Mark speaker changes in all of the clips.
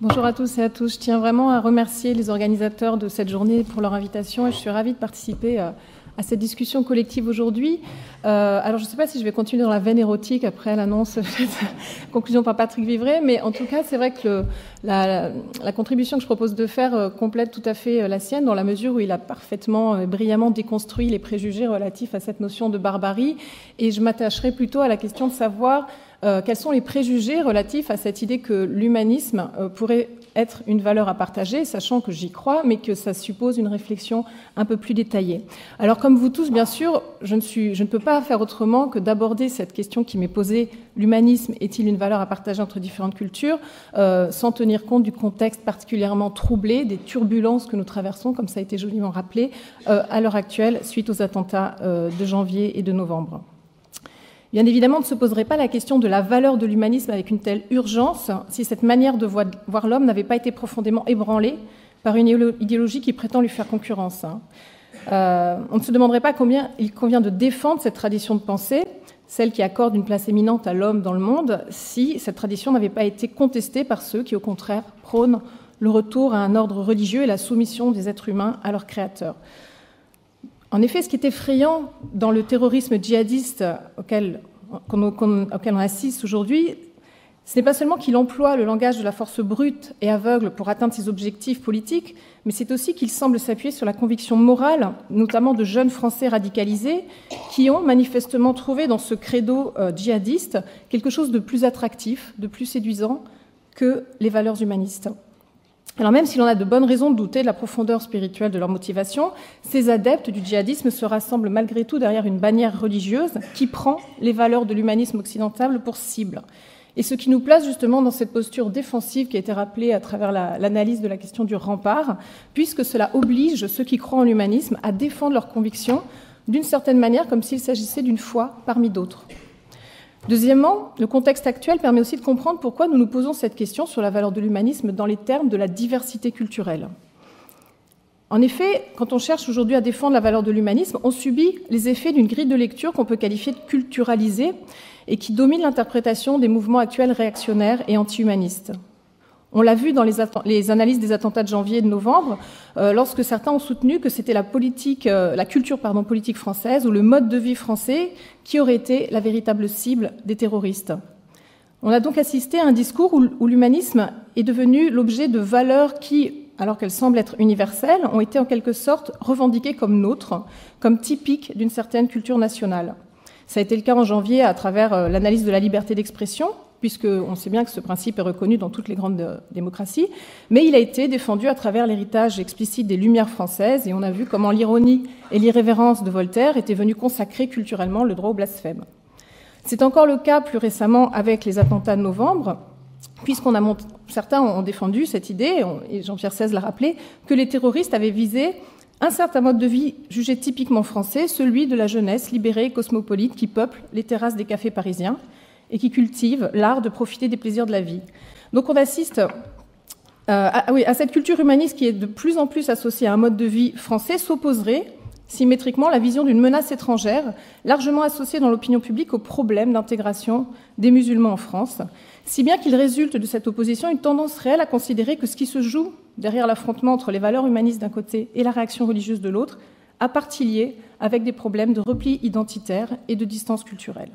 Speaker 1: Bonjour à tous et à tous. Je tiens vraiment à remercier les organisateurs de cette journée pour leur invitation et je suis ravie de participer à cette discussion collective aujourd'hui. Alors, je ne sais pas si je vais continuer dans la veine érotique après l'annonce, conclusion par Patrick Vivray, mais en tout cas, c'est vrai que la contribution que je propose de faire complète tout à fait la sienne, dans la mesure où il a parfaitement, brillamment déconstruit les préjugés relatifs à cette notion de barbarie. Et je m'attacherai plutôt à la question de savoir quels sont les préjugés relatifs à cette idée que l'humanisme pourrait être une valeur à partager, sachant que j'y crois, mais que ça suppose une réflexion un peu plus détaillée. Alors, comme vous tous, bien sûr, je ne peux pas faire autrement que d'aborder cette question qui m'est posée, l'humanisme est-il une valeur à partager entre différentes cultures, sans tenir compte du contexte particulièrement troublé, des turbulences que nous traversons, comme ça a été joliment rappelé, à l'heure actuelle, suite aux attentats de janvier et de novembre. Bien évidemment, on ne se poserait pas la question de la valeur de l'humanisme avec une telle urgence si cette manière de voir l'homme n'avait pas été profondément ébranlée par une idéologie qui prétend lui faire concurrence. On ne se demanderait pas combien il convient de défendre cette tradition de pensée, celle qui accorde une place éminente à l'homme dans le monde, si cette tradition n'avait pas été contestée par ceux qui, au contraire, prônent le retour à un ordre religieux et la soumission des êtres humains à leur créateur. En effet, ce qui est effrayant dans le terrorisme djihadiste auquel on assiste aujourd'hui, ce n'est pas seulement qu'il emploie le langage de la force brute et aveugle pour atteindre ses objectifs politiques, mais c'est aussi qu'il semble s'appuyer sur la conviction morale, notamment de jeunes Français radicalisés, qui ont manifestement trouvé dans ce credo djihadiste quelque chose de plus attractif, de plus séduisant que les valeurs humanistes. Alors même si l'on a de bonnes raisons de douter de la profondeur spirituelle de leur motivation, ces adeptes du djihadisme se rassemblent malgré tout derrière une bannière religieuse qui prend les valeurs de l'humanisme occidental pour cible. Et ce qui nous place justement dans cette posture défensive qui a été rappelée à travers l'analyse de la question du rempart, puisque cela oblige ceux qui croient en l'humanisme à défendre leurs convictions d'une certaine manière, comme s'il s'agissait d'une foi parmi d'autres. Deuxièmement, le contexte actuel permet aussi de comprendre pourquoi nous nous posons cette question sur la valeur de l'humanisme dans les termes de la diversité culturelle. En effet, quand on cherche aujourd'hui à défendre la valeur de l'humanisme, on subit les effets d'une grille de lecture qu'on peut qualifier de culturalisée et qui domine l'interprétation des mouvements actuels réactionnaires et anti-humanistes. On l'a vu dans les analyses des attentats de janvier et de novembre, lorsque certains ont soutenu que c'était la culture politique française ou le mode de vie français qui aurait été la véritable cible des terroristes. On a donc assisté à un discours où l'humanisme est devenu l'objet de valeurs qui, alors qu'elles semblent être universelles, ont été en quelque sorte revendiquées comme nôtres, comme typiques d'une certaine culture nationale. Ça a été le cas en janvier à travers l'analyse de la liberté d'expression, puisqu'on sait bien que ce principe est reconnu dans toutes les grandes démocraties, mais il a été défendu à travers l'héritage explicite des Lumières françaises, et on a vu comment l'ironie et l'irrévérence de Voltaire étaient venues consacrer culturellement le droit au blasphème. C'est encore le cas plus récemment avec les attentats de novembre, certains ont défendu cette idée, et Jean-Pierre Sez l'a rappelé, que les terroristes avaient visé un certain mode de vie jugé typiquement français, celui de la jeunesse libérée et cosmopolite qui peuple les terrasses des cafés parisiens, et qui cultive l'art de profiter des plaisirs de la vie. Donc on assiste à cette culture humaniste qui est de plus en plus associée à un mode de vie français, s'opposerait symétriquement la vision d'une menace étrangère, largement associée dans l'opinion publique au problème d'intégration des musulmans en France, si bien qu'il résulte de cette opposition une tendance réelle à considérer que ce qui se joue derrière l'affrontement entre les valeurs humanistes d'un côté et la réaction religieuse de l'autre a partie liée avec des problèmes de repli identitaire et de distance culturelle.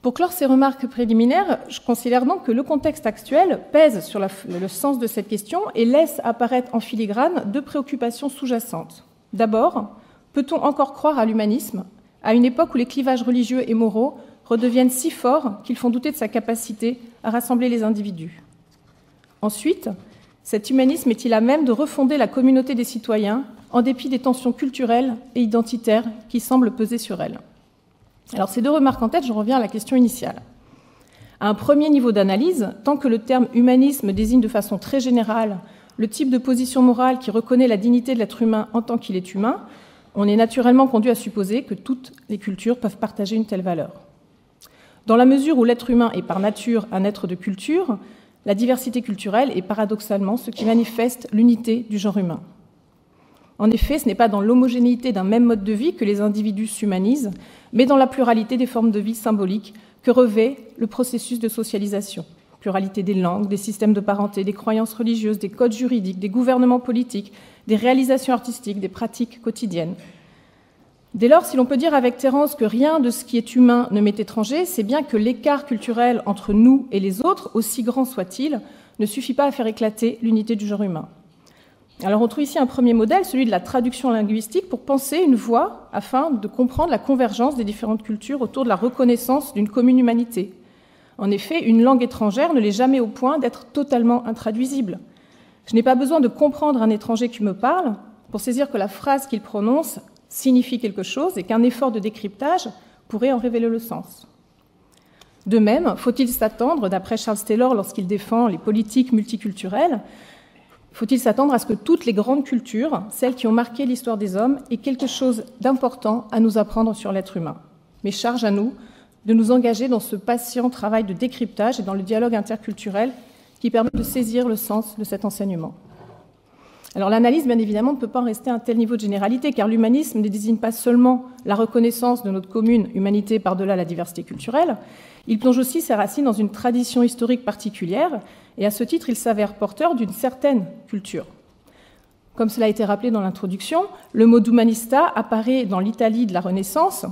Speaker 1: Pour clore ces remarques préliminaires, je considère donc que le contexte actuel pèse sur le sens de cette question et laisse apparaître en filigrane deux préoccupations sous-jacentes. D'abord, peut-on encore croire à l'humanisme à une époque où les clivages religieux et moraux redeviennent si forts qu'ils font douter de sa capacité à rassembler les individus? Ensuite, cet humanisme est-il à même de refonder la communauté des citoyens en dépit des tensions culturelles et identitaires qui semblent peser sur elle? Alors, ces deux remarques en tête, je reviens à la question initiale. À un premier niveau d'analyse, tant que le terme humanisme désigne de façon très générale le type de position morale qui reconnaît la dignité de l'être humain en tant qu'il est humain, on est naturellement conduit à supposer que toutes les cultures peuvent partager une telle valeur. Dans la mesure où l'être humain est par nature un être de culture, la diversité culturelle est paradoxalement ce qui manifeste l'unité du genre humain. En effet, ce n'est pas dans l'homogénéité d'un même mode de vie que les individus s'humanisent, mais dans la pluralité des formes de vie symboliques que revêt le processus de socialisation. pluralité des langues, des systèmes de parenté, des croyances religieuses, des codes juridiques, des gouvernements politiques, des réalisations artistiques, des pratiques quotidiennes. Dès lors, si l'on peut dire avec Terence que rien de ce qui est humain ne m'est étranger, c'est bien que l'écart culturel entre nous et les autres, aussi grand soit-il, ne suffit pas à faire éclater l'unité du genre humain. Alors on trouve ici un premier modèle, celui de la traduction linguistique, pour penser une voie afin de comprendre la convergence des différentes cultures autour de la reconnaissance d'une commune humanité. En effet, une langue étrangère ne l'est jamais au point d'être totalement intraduisible. Je n'ai pas besoin de comprendre un étranger qui me parle pour saisir que la phrase qu'il prononce signifie quelque chose et qu'un effort de décryptage pourrait en révéler le sens. De même, faut-il s'attendre, d'après Charles Taylor lorsqu'il défend les politiques multiculturelles, faut-il s'attendre à ce que toutes les grandes cultures, celles qui ont marqué l'histoire des hommes, aient quelque chose d'important à nous apprendre sur l'être humain? Mais charge à nous de nous engager dans ce patient travail de décryptage et dans le dialogue interculturel qui permet de saisir le sens de cet enseignement. Alors l'analyse, bien évidemment, ne peut pas en rester à un tel niveau de généralité, car l'humanisme ne désigne pas seulement la reconnaissance de notre commune humanité par-delà la diversité culturelle, il plonge aussi ses racines dans une tradition historique particulière, et à ce titre, il s'avère porteur d'une certaine culture. Comme cela a été rappelé dans l'introduction, le mot d'humanista apparaît dans l'Italie de la Renaissance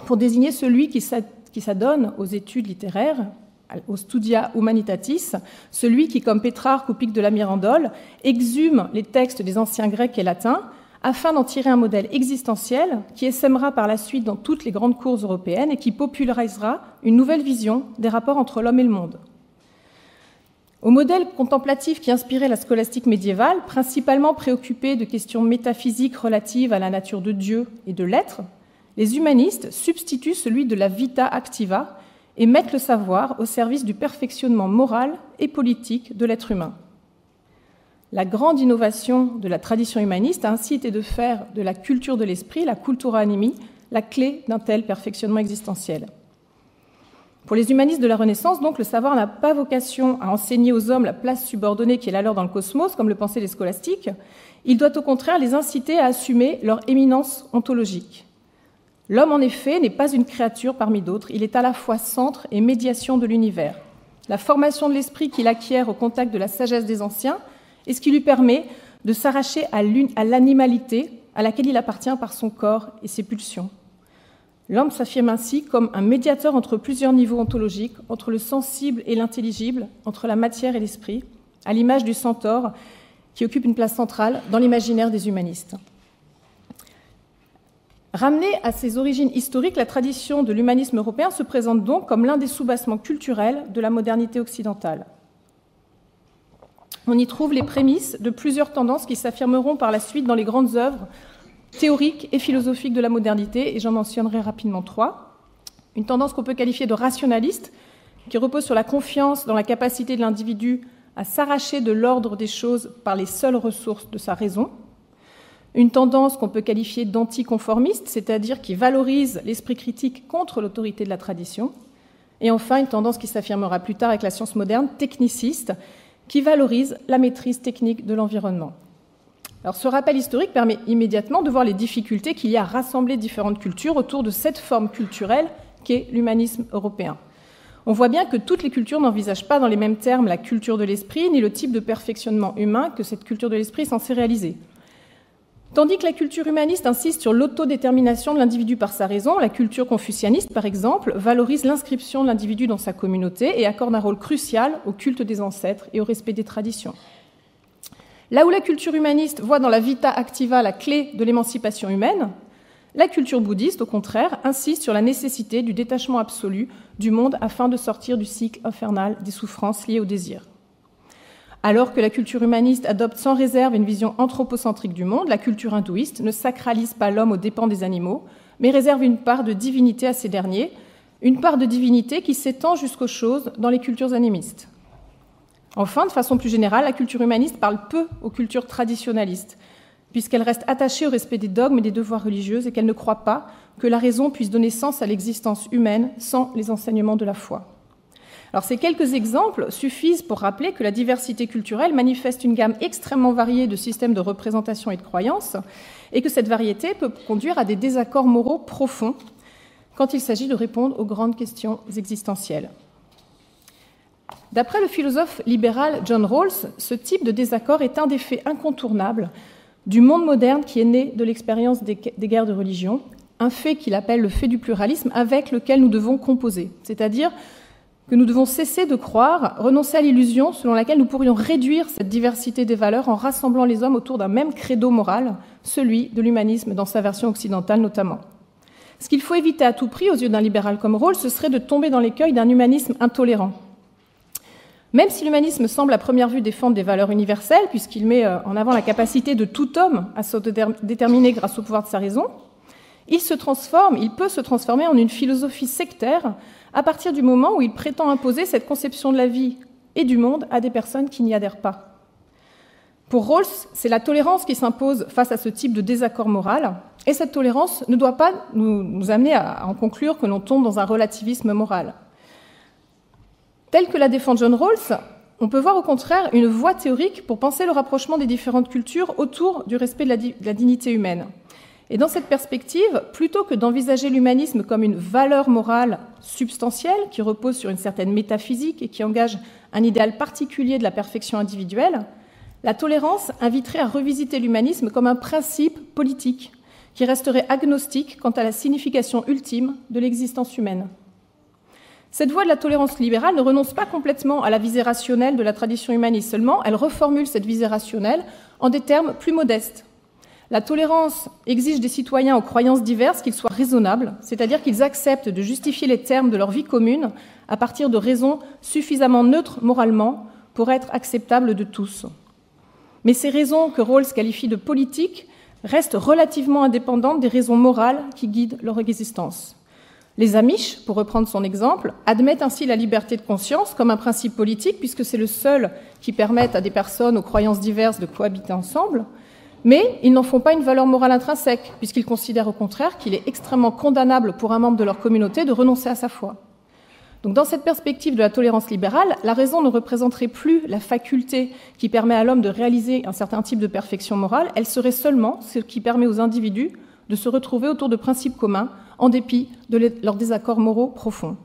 Speaker 1: pour désigner celui qui s'adonne aux études littéraires, au studia humanitatis, celui qui, comme Pétrarque ou Pic de la Mirandole, exhume les textes des anciens grecs et latins afin d'en tirer un modèle existentiel qui essaimera par la suite dans toutes les grandes cours européennes et qui popularisera une nouvelle vision des rapports entre l'homme et le monde. Au modèle contemplatif qui inspirait la scolastique médiévale, principalement préoccupée de questions métaphysiques relatives à la nature de Dieu et de l'être, les humanistes substituent celui de la vita activa et mettent le savoir au service du perfectionnement moral et politique de l'être humain. La grande innovation de la tradition humaniste a ainsi été de faire de la culture de l'esprit, la cultura animi, la clé d'un tel perfectionnement existentiel. Pour les humanistes de la Renaissance, donc, le savoir n'a pas vocation à enseigner aux hommes la place subordonnée qui est la leur dans le cosmos, comme le pensaient les scolastiques. Il doit au contraire les inciter à assumer leur éminence ontologique. L'homme, en effet, n'est pas une créature parmi d'autres, il est à la fois centre et médiation de l'univers. La formation de l'esprit qu'il acquiert au contact de la sagesse des anciens est ce qui lui permet de s'arracher à l'animalité à laquelle il appartient par son corps et ses pulsions. L'homme s'affirme ainsi comme un médiateur entre plusieurs niveaux ontologiques, entre le sensible et l'intelligible, entre la matière et l'esprit, à l'image du centaure qui occupe une place centrale dans l'imaginaire des humanistes. Ramenée à ses origines historiques, la tradition de l'humanisme européen se présente donc comme l'un des soubassements culturels de la modernité occidentale. On y trouve les prémices de plusieurs tendances qui s'affirmeront par la suite dans les grandes œuvres théoriques et philosophiques de la modernité, et j'en mentionnerai rapidement 3. Une tendance qu'on peut qualifier de rationaliste, qui repose sur la confiance dans la capacité de l'individu à s'arracher de l'ordre des choses par les seules ressources de sa raison. Une tendance qu'on peut qualifier d'anticonformiste, c'est-à-dire qui valorise l'esprit critique contre l'autorité de la tradition. Et enfin, une tendance qui s'affirmera plus tard avec la science moderne, techniciste, qui valorise la maîtrise technique de l'environnement. Alors, ce rappel historique permet immédiatement de voir les difficultés qu'il y a à rassembler différentes cultures autour de cette forme culturelle qu'est l'humanisme européen. On voit bien que toutes les cultures n'envisagent pas dans les mêmes termes la culture de l'esprit, ni le type de perfectionnement humain que cette culture de l'esprit est censée réaliser. Tandis que la culture humaniste insiste sur l'autodétermination de l'individu par sa raison, la culture confucianiste, par exemple, valorise l'inscription de l'individu dans sa communauté et accorde un rôle crucial au culte des ancêtres et au respect des traditions. Là où la culture humaniste voit dans la vita activa la clé de l'émancipation humaine, la culture bouddhiste, au contraire, insiste sur la nécessité du détachement absolu du monde afin de sortir du cycle infernal des souffrances liées au désir. Alors que la culture humaniste adopte sans réserve une vision anthropocentrique du monde, la culture hindouiste ne sacralise pas l'homme aux dépens des animaux, mais réserve une part de divinité à ces derniers, une part de divinité qui s'étend jusqu'aux choses dans les cultures animistes. Enfin, de façon plus générale, la culture humaniste parle peu aux cultures traditionnalistes, puisqu'elle reste attachée au respect des dogmes et des devoirs religieux et qu'elle ne croit pas que la raison puisse donner sens à l'existence humaine sans les enseignements de la foi. Alors, ces quelques exemples suffisent pour rappeler que la diversité culturelle manifeste une gamme extrêmement variée de systèmes de représentation et de croyances, et que cette variété peut conduire à des désaccords moraux profonds quand il s'agit de répondre aux grandes questions existentielles. D'après le philosophe libéral John Rawls, ce type de désaccord est un des faits incontournables du monde moderne qui est né de l'expérience des guerres de religion, un fait qu'il appelle le fait du pluralisme avec lequel nous devons composer, c'est-à-dire que nous devons cesser de croire, renoncer à l'illusion selon laquelle nous pourrions réduire cette diversité des valeurs en rassemblant les hommes autour d'un même credo moral, celui de l'humanisme dans sa version occidentale notamment. Ce qu'il faut éviter à tout prix aux yeux d'un libéral comme Rawls, ce serait de tomber dans l'écueil d'un humanisme intolérant. Même si l'humanisme semble à première vue défendre des valeurs universelles, puisqu'il met en avant la capacité de tout homme à s'autodéterminer grâce au pouvoir de sa raison, il peut se transformer en une philosophie sectaire à partir du moment où il prétend imposer cette conception de la vie et du monde à des personnes qui n'y adhèrent pas. Pour Rawls, c'est la tolérance qui s'impose face à ce type de désaccord moral, et cette tolérance ne doit pas nous amener à en conclure que l'on tombe dans un relativisme moral. Tel que la défend John Rawls, on peut voir au contraire une voie théorique pour penser le rapprochement des différentes cultures autour du respect de la dignité humaine. Et dans cette perspective, plutôt que d'envisager l'humanisme comme une valeur morale substantielle qui repose sur une certaine métaphysique et qui engage un idéal particulier de la perfection individuelle, la tolérance inviterait à revisiter l'humanisme comme un principe politique qui resterait agnostique quant à la signification ultime de l'existence humaine. Cette voie de la tolérance libérale ne renonce pas complètement à la visée rationnelle de la tradition humaniste, seulement elle reformule cette visée rationnelle en des termes plus modestes. La tolérance exige des citoyens aux croyances diverses qu'ils soient raisonnables, c'est-à-dire qu'ils acceptent de justifier les termes de leur vie commune à partir de raisons suffisamment neutres moralement pour être acceptables de tous. Mais ces raisons que Rawls qualifie de politiques restent relativement indépendantes des raisons morales qui guident leur existence. Les Amish, pour reprendre son exemple, admettent ainsi la liberté de conscience comme un principe politique, puisque c'est le seul qui permette à des personnes aux croyances diverses de cohabiter ensemble, mais ils n'en font pas une valeur morale intrinsèque, puisqu'ils considèrent au contraire qu'il est extrêmement condamnable pour un membre de leur communauté de renoncer à sa foi. Donc dans cette perspective de la tolérance libérale, la raison ne représenterait plus la faculté qui permet à l'homme de réaliser un certain type de perfection morale, elle serait seulement ce qui permet aux individus de se retrouver autour de principes communs, en dépit de leurs désaccords moraux profonds.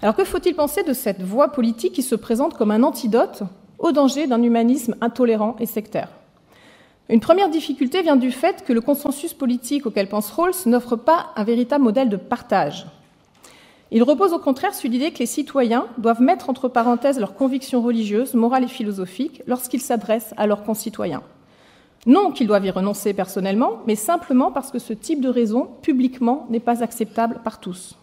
Speaker 1: Alors que faut-il penser de cette voie politique qui se présente comme un antidote au danger d'un humanisme intolérant et sectaire ? Une première difficulté vient du fait que le consensus politique auquel pense Rawls n'offre pas un véritable modèle de partage. Il repose au contraire sur l'idée que les citoyens doivent mettre entre parenthèses leurs convictions religieuses, morales et philosophiques lorsqu'ils s'adressent à leurs concitoyens. Non qu'ils doivent y renoncer personnellement, mais simplement parce que ce type de raison, publiquement, n'est pas acceptable par tous.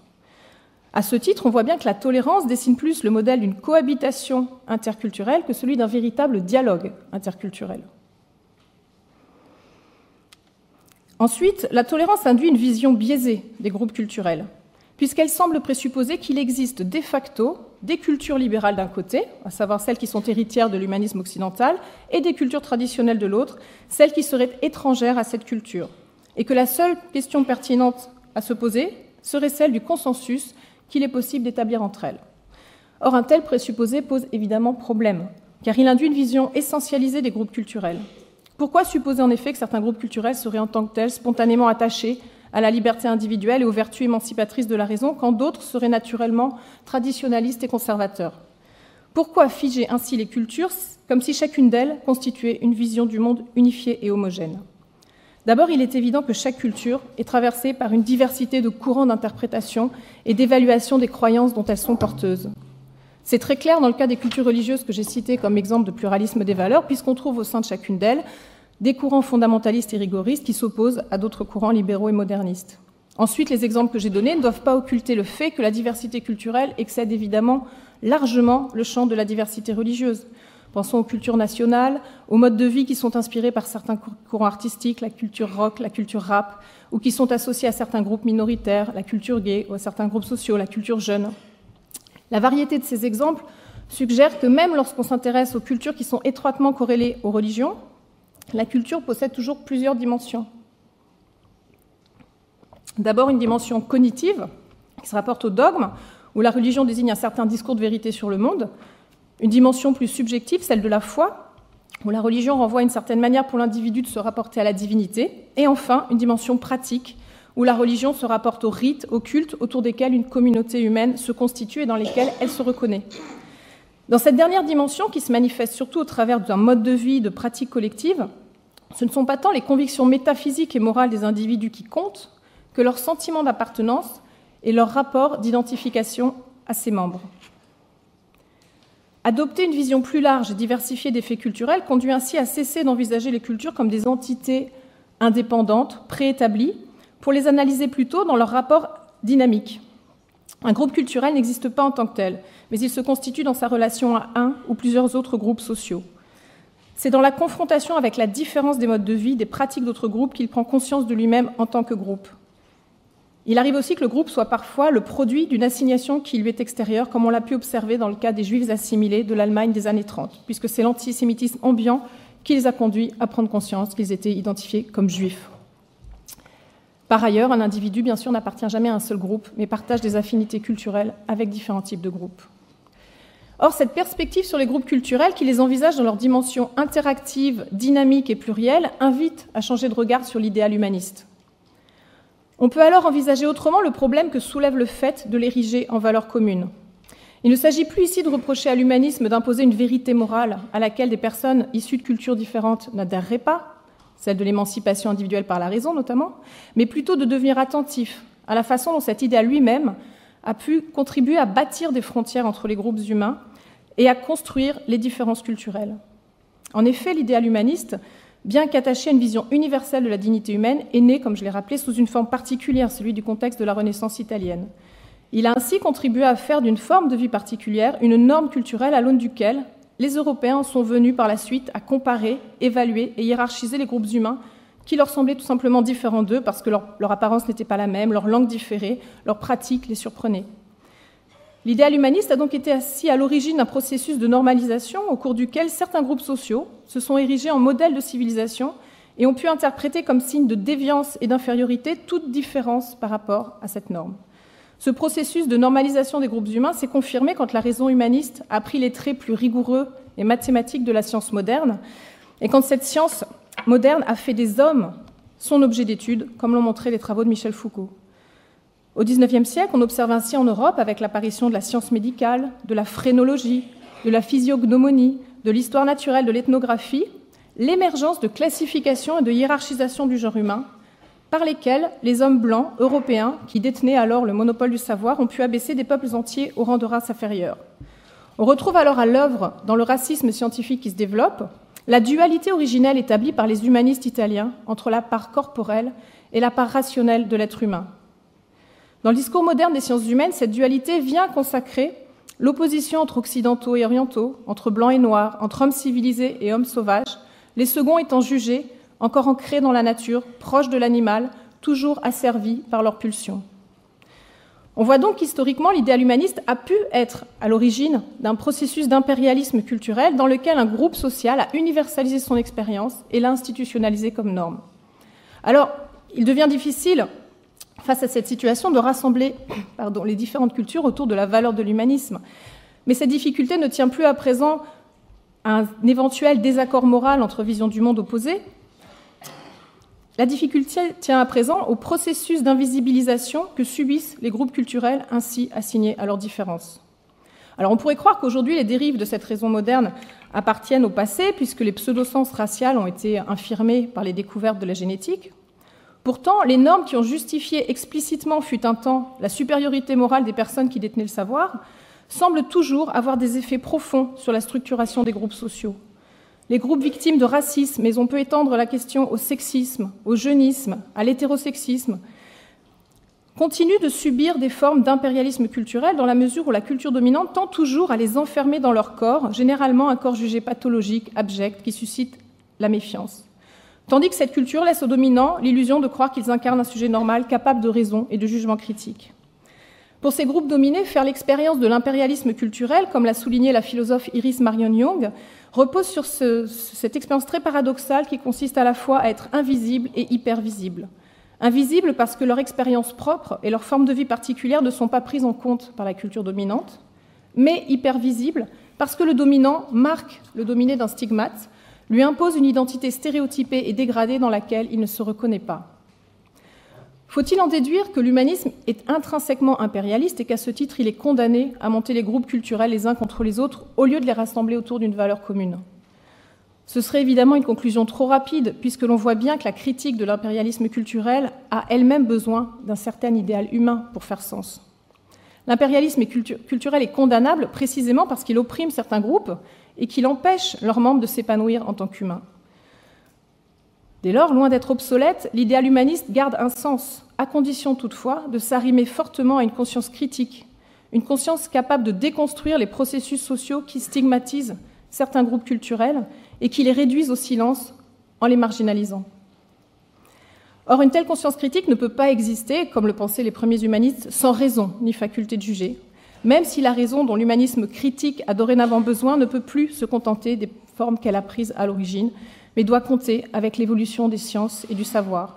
Speaker 1: À ce titre, on voit bien que la tolérance dessine plus le modèle d'une cohabitation interculturelle que celui d'un véritable dialogue interculturel. Ensuite, la tolérance induit une vision biaisée des groupes culturels, puisqu'elle semble présupposer qu'il existe de facto des cultures libérales d'un côté, à savoir celles qui sont héritières de l'humanisme occidental, et des cultures traditionnelles de l'autre, celles qui seraient étrangères à cette culture, et que la seule question pertinente à se poser serait celle du consensus qu'il est possible d'établir entre elles. Or, un tel présupposé pose évidemment problème, car il induit une vision essentialisée des groupes culturels. Pourquoi supposer en effet que certains groupes culturels seraient en tant que tels spontanément attachés à la liberté individuelle et aux vertus émancipatrices de la raison, quand d'autres seraient naturellement traditionnalistes et conservateurs ? Pourquoi figer ainsi les cultures comme si chacune d'elles constituait une vision du monde unifiée et homogène ? D'abord, il est évident que chaque culture est traversée par une diversité de courants d'interprétation et d'évaluation des croyances dont elles sont porteuses. C'est très clair dans le cas des cultures religieuses que j'ai citées comme exemple de pluralisme des valeurs, puisqu'on trouve au sein de chacune d'elles des courants fondamentalistes et rigoristes qui s'opposent à d'autres courants libéraux et modernistes. Ensuite, les exemples que j'ai donnés ne doivent pas occulter le fait que la diversité culturelle excède évidemment largement le champ de la diversité religieuse. Pensons aux cultures nationales, aux modes de vie qui sont inspirés par certains courants artistiques, la culture rock, la culture rap, ou qui sont associés à certains groupes minoritaires, la culture gay, ou à certains groupes sociaux, la culture jeune. La variété de ces exemples suggère que même lorsqu'on s'intéresse aux cultures qui sont étroitement corrélées aux religions, la culture possède toujours plusieurs dimensions. D'abord, une dimension cognitive, qui se rapporte au dogme, où la religion désigne un certain discours de vérité sur le monde. Une dimension plus subjective, celle de la foi, où la religion renvoie à une certaine manière pour l'individu de se rapporter à la divinité. Et enfin, une dimension pratique, où la religion se rapporte aux rites, aux cultes, autour desquels une communauté humaine se constitue et dans lesquels elle se reconnaît. Dans cette dernière dimension, qui se manifeste surtout au travers d'un mode de vie, de pratiques collectives, ce ne sont pas tant les convictions métaphysiques et morales des individus qui comptent que leur sentiment d'appartenance et leur rapport d'identification à ses membres. Adopter une vision plus large et diversifiée des faits culturels conduit ainsi à cesser d'envisager les cultures comme des entités indépendantes, préétablies, pour les analyser plutôt dans leur rapport dynamique. Un groupe culturel n'existe pas en tant que tel, mais il se constitue dans sa relation à un ou plusieurs autres groupes sociaux. C'est dans la confrontation avec la différence des modes de vie, des pratiques d'autres groupes qu'il prend conscience de lui-même en tant que groupe. Il arrive aussi que le groupe soit parfois le produit d'une assignation qui lui est extérieure, comme on l'a pu observer dans le cas des Juifs assimilés de l'Allemagne des années 30, puisque c'est l'antisémitisme ambiant qui les a conduits à prendre conscience qu'ils étaient identifiés comme juifs. Par ailleurs, un individu, bien sûr, n'appartient jamais à un seul groupe, mais partage des affinités culturelles avec différents types de groupes. Or, cette perspective sur les groupes culturels, qui les envisage dans leur dimension interactive, dynamique et plurielle, invite à changer de regard sur l'idéal humaniste. On peut alors envisager autrement le problème que soulève le fait de l'ériger en valeur commune. Il ne s'agit plus ici de reprocher à l'humanisme d'imposer une vérité morale à laquelle des personnes issues de cultures différentes n'adhéreraient pas, celle de l'émancipation individuelle par la raison notamment, mais plutôt de devenir attentif à la façon dont cet idéal lui-même a pu contribuer à bâtir des frontières entre les groupes humains et à construire les différences culturelles. En effet, l'idéal humaniste, bien qu'attaché à une vision universelle de la dignité humaine, est né, comme je l'ai rappelé, sous une forme particulière, celui du contexte de la Renaissance italienne. Il a ainsi contribué à faire d'une forme de vie particulière une norme culturelle à l'aune duquel les Européens sont venus par la suite à comparer, évaluer et hiérarchiser les groupes humains qui leur semblaient tout simplement différents d'eux parce que leur apparence n'était pas la même, leur langue différait, leurs pratiques les surprenaient. L'idéal humaniste a donc été assis à l'origine d'un processus de normalisation au cours duquel certains groupes sociaux se sont érigés en modèles de civilisation et ont pu interpréter comme signe de déviance et d'infériorité toute différence par rapport à cette norme. Ce processus de normalisation des groupes humains s'est confirmé quand la raison humaniste a pris les traits plus rigoureux et mathématiques de la science moderne, et quand cette science moderne a fait des hommes son objet d'étude, comme l'ont montré les travaux de Michel Foucault. Au XIXe siècle, on observe ainsi en Europe, avec l'apparition de la science médicale, de la phrénologie, de la physiognomonie, de l'histoire naturelle, de l'ethnographie, l'émergence de classification et de hiérarchisation du genre humain, par lesquels les hommes blancs européens, qui détenaient alors le monopole du savoir, ont pu abaisser des peuples entiers au rang de race inférieure. On retrouve alors à l'œuvre, dans le racisme scientifique qui se développe, la dualité originelle établie par les humanistes italiens entre la part corporelle et la part rationnelle de l'être humain. Dans le discours moderne des sciences humaines, cette dualité vient consacrer l'opposition entre occidentaux et orientaux, entre blancs et noirs, entre hommes civilisés et hommes sauvages, les seconds étant jugés encore ancrés dans la nature, proches de l'animal, toujours asservis par leurs pulsions. On voit donc qu'historiquement, l'idéal humaniste a pu être à l'origine d'un processus d'impérialisme culturel dans lequel un groupe social a universalisé son expérience et l'a institutionnalisé comme norme. Alors, il devient difficile, face à cette situation, de rassembler les différentes cultures autour de la valeur de l'humanisme. Mais cette difficulté ne tient plus à présent à un éventuel désaccord moral entre visions du monde opposées. La difficulté tient à présent au processus d'invisibilisation que subissent les groupes culturels ainsi assignés à leurs différences. Alors on pourrait croire qu'aujourd'hui les dérives de cette raison moderne appartiennent au passé, puisque les pseudosciences raciales ont été infirmées par les découvertes de la génétique. Pourtant, les normes qui ont justifié explicitement, fut un temps, la supériorité morale des personnes qui détenaient le savoir, semblent toujours avoir des effets profonds sur la structuration des groupes sociaux. Les groupes victimes de racisme, mais on peut étendre la question au sexisme, au jeunisme, à l'hétérosexisme, continuent de subir des formes d'impérialisme culturel dans la mesure où la culture dominante tend toujours à les enfermer dans leur corps, généralement un corps jugé pathologique, abject, qui suscite la méfiance. Tandis que cette culture laisse aux dominants l'illusion de croire qu'ils incarnent un sujet normal, capable de raison et de jugement critique. Pour ces groupes dominés, faire l'expérience de l'impérialisme culturel, comme l'a souligné la philosophe Iris Marion Young, repose sur cette expérience très paradoxale qui consiste à la fois à être invisible et hypervisible. Invisible parce que leur expérience propre et leur forme de vie particulière ne sont pas prises en compte par la culture dominante, mais hypervisible parce que le dominant marque le dominé d'un stigmate, lui impose une identité stéréotypée et dégradée dans laquelle il ne se reconnaît pas. Faut-il en déduire que l'humanisme est intrinsèquement impérialiste et qu'à ce titre, il est condamné à monter les groupes culturels les uns contre les autres au lieu de les rassembler autour d'une valeur commune? Ce serait évidemment une conclusion trop rapide, puisque l'on voit bien que la critique de l'impérialisme culturel a elle-même besoin d'un certain idéal humain pour faire sens. L'impérialisme culturel est condamnable précisément parce qu'il opprime certains groupes et qu'il empêche leurs membres de s'épanouir en tant qu'humains. Dès lors, loin d'être obsolète, l'idéal humaniste garde un sens, à condition toutefois de s'arrimer fortement à une conscience critique, une conscience capable de déconstruire les processus sociaux qui stigmatisent certains groupes culturels et qui les réduisent au silence en les marginalisant. Or, une telle conscience critique ne peut pas exister, comme le pensaient les premiers humanistes, sans raison ni faculté de juger, même si la raison dont l'humanisme critique a dorénavant besoin ne peut plus se contenter des formes qu'elle a prises à l'origine, mais doit compter avec l'évolution des sciences et du savoir.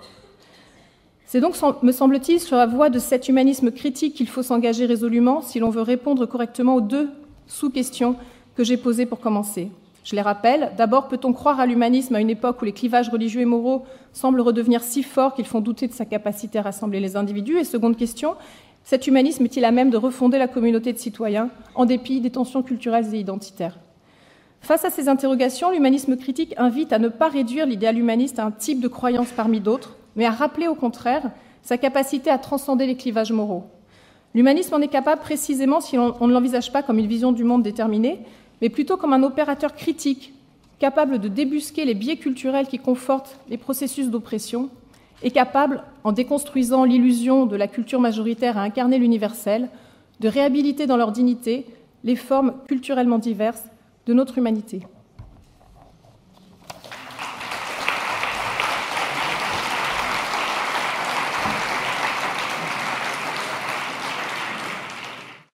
Speaker 1: C'est donc, me semble-t-il, sur la voie de cet humanisme critique qu'il faut s'engager résolument si l'on veut répondre correctement aux deux sous-questions que j'ai posées pour commencer. Je les rappelle. D'abord, peut-on croire à l'humanisme à une époque où les clivages religieux et moraux semblent redevenir si forts qu'ils font douter de sa capacité à rassembler les individus? Et seconde question, cet humanisme est-il à même de refonder la communauté de citoyens en dépit des tensions culturelles et identitaires? Face à ces interrogations, l'humanisme critique invite à ne pas réduire l'idéal humaniste à un type de croyance parmi d'autres, mais à rappeler au contraire sa capacité à transcender les clivages moraux. L'humanisme en est capable précisément si on ne l'envisage pas comme une vision du monde déterminée, mais plutôt comme un opérateur critique, capable de débusquer les biais culturels qui confortent les processus d'oppression et capable, en déconstruisant l'illusion de la culture majoritaire à incarner l'universel, de réhabiliter dans leur dignité les formes culturellement diverses de notre humanité.